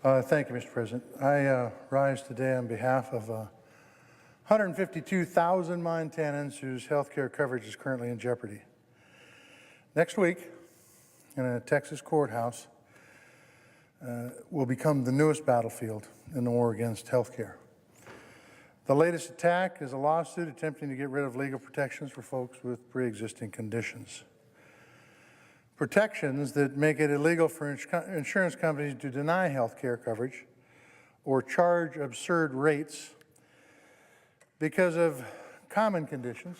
Thank you, Mr. President. I rise today on behalf of 152,000 Montanans whose health care coverage is currently in jeopardy. Next week, in a Texas courthouse, will become the newest battlefield in the war against health care. The latest attack is a lawsuit attempting to get rid of legal protections for folks with pre-existing conditions. Protections that make it illegal for insurance companies to deny health care coverage or charge absurd rates because of common conditions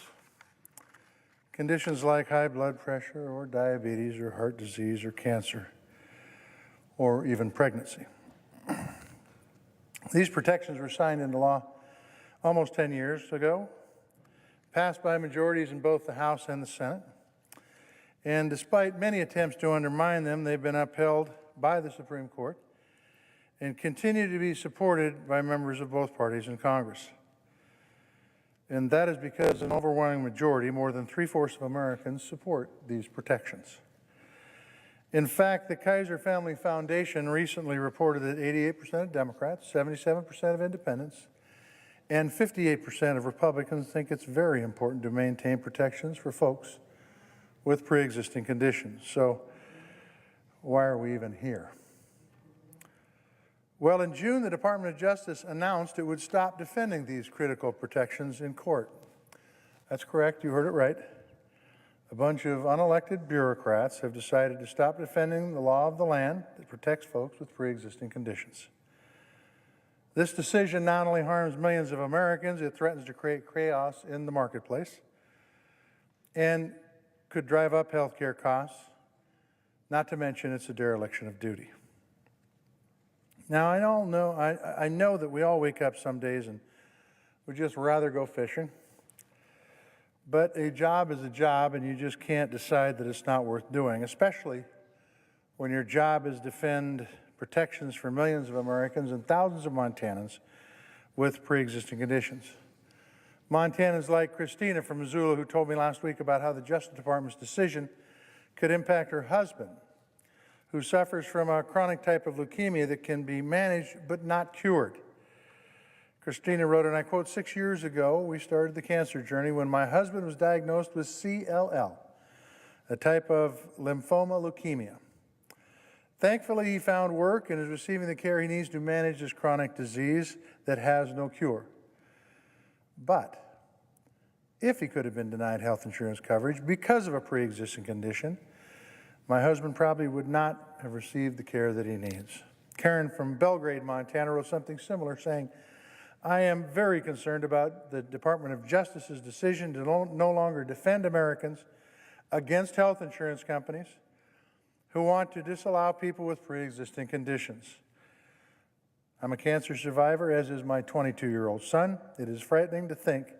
like high blood pressure or diabetes or heart disease or cancer or even pregnancy. These protections were signed into law almost 10 years ago, passed by majorities in both the House and the Senate. And despite many attempts to undermine them, they've been upheld by the Supreme Court and continue to be supported by members of both parties in Congress. And that is because an overwhelming majority, more than 3/4 of Americans, support these protections. In fact, the Kaiser Family Foundation recently reported that 88% of Democrats, 77% of independents, and 58% of Republicans think it's very important to maintain protections for folks with pre-existing conditions. So why are we even here? Well, in June, the Department of Justice announced it would stop defending these critical protections in court. That's correct, you heard it right. A bunch of unelected bureaucrats have decided to stop defending the law of the land that protects folks with pre-existing conditions. This decision not only harms millions of Americans, it threatens to create chaos in the marketplace and could drive up health care costs, not to mention it's a dereliction of duty. Now, I know that we all wake up some days and would just rather go fishing, but a job is a job and you just can't decide that it's not worth doing, especially when your job is to defend protections for millions of Americans and thousands of Montanans with pre-existing conditions. Montanans like Christina from Missoula, who told me last week about how the Justice Department's decision could impact her husband, who suffers from a chronic type of leukemia that can be managed but not cured. Christina wrote, and I quote, 6 years ago, we started the cancer journey when my husband was diagnosed with CLL, a type of lymphoma leukemia. Thankfully, he found work and is receiving the care he needs to manage this chronic disease that has no cure. But if he could have been denied health insurance coverage because of a pre-existing condition, my husband probably would not have received the care that he needs. Karen from Belgrade, Montana wrote something similar, saying, I am very concerned about the Department of Justice's decision to no longer defend Americans against health insurance companies who want to disallow people with pre-existing conditions. I'm a cancer survivor, as is my 22-year-old son. It is frightening to think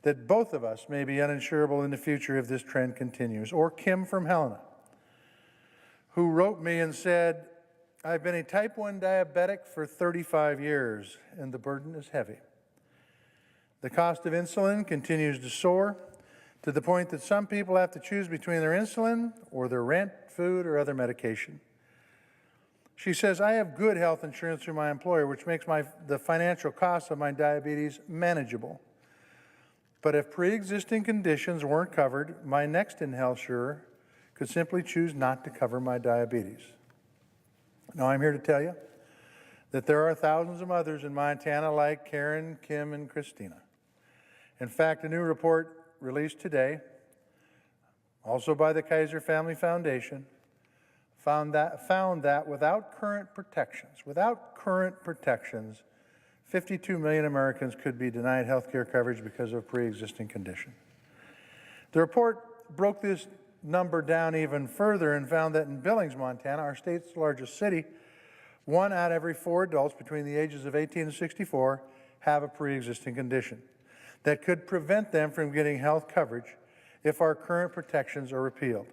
that both of us may be uninsurable in the future if this trend continues. Or Kim from Helena, who wrote me and said, I've been a type 1 diabetic for 35 years, and the burden is heavy. The cost of insulin continues to soar to the point that some people have to choose between their insulin or their rent, food, or other medication. She says, I have good health insurance through my employer, which makes the financial costs of my diabetes manageable. But if pre-existing conditions weren't covered, my next insurer could simply choose not to cover my diabetes. Now, I'm here to tell you that there are thousands of others in Montana like Karen, Kim, and Christina. In fact, a new report released today, also by the Kaiser Family Foundation, found that without current protections, 52 million Americans could be denied health care coverage because of pre-existing condition. The report broke this number down even further and found that in Billings, Montana, our state's largest city, 1 out of every 4 adults between the ages of 18 and 64 have a pre-existing condition that could prevent them from getting health coverage if our current protections are repealed.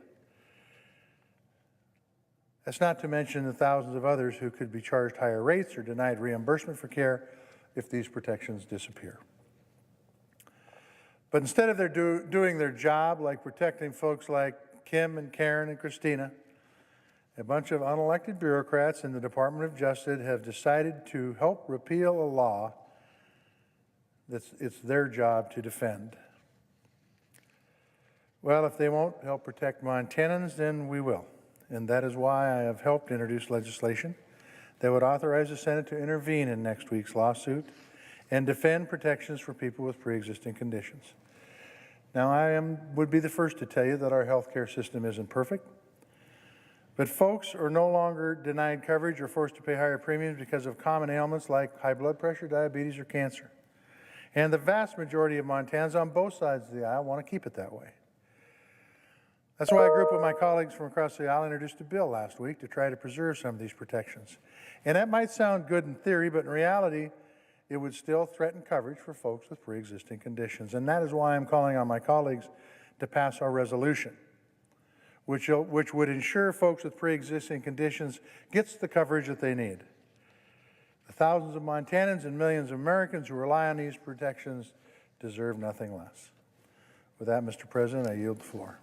That's not to mention the thousands of others who could be charged higher rates or denied reimbursement for care if these protections disappear. But instead of doing their job, like protecting folks like Kim and Karen and Christina, A bunch of unelected bureaucrats in the Department of Justice have decided to help repeal a law that it's their job to defend. Well, if they won't help protect Montanans, then we will. And that is why I have helped introduce legislation that would authorize the Senate to intervene in next week's lawsuit and defend protections for people with pre-existing conditions. Now, I would be the first to tell you that our healthcare system isn't perfect, but folks are no longer denied coverage or forced to pay higher premiums because of common ailments like high blood pressure, diabetes, or cancer. And the vast majority of Montanans on both sides of the aisle want to keep it that way. That's why a group of my colleagues from across the aisle introduced a bill last week to try to preserve some of these protections. And that might sound good in theory, but in reality, it would still threaten coverage for folks with pre-existing conditions. And that is why I'm calling on my colleagues to pass our resolution, which would ensure folks with pre-existing conditions gets the coverage that they need. The thousands of Montanans and millions of Americans who rely on these protections deserve nothing less. With that, Mr. President, I yield the floor.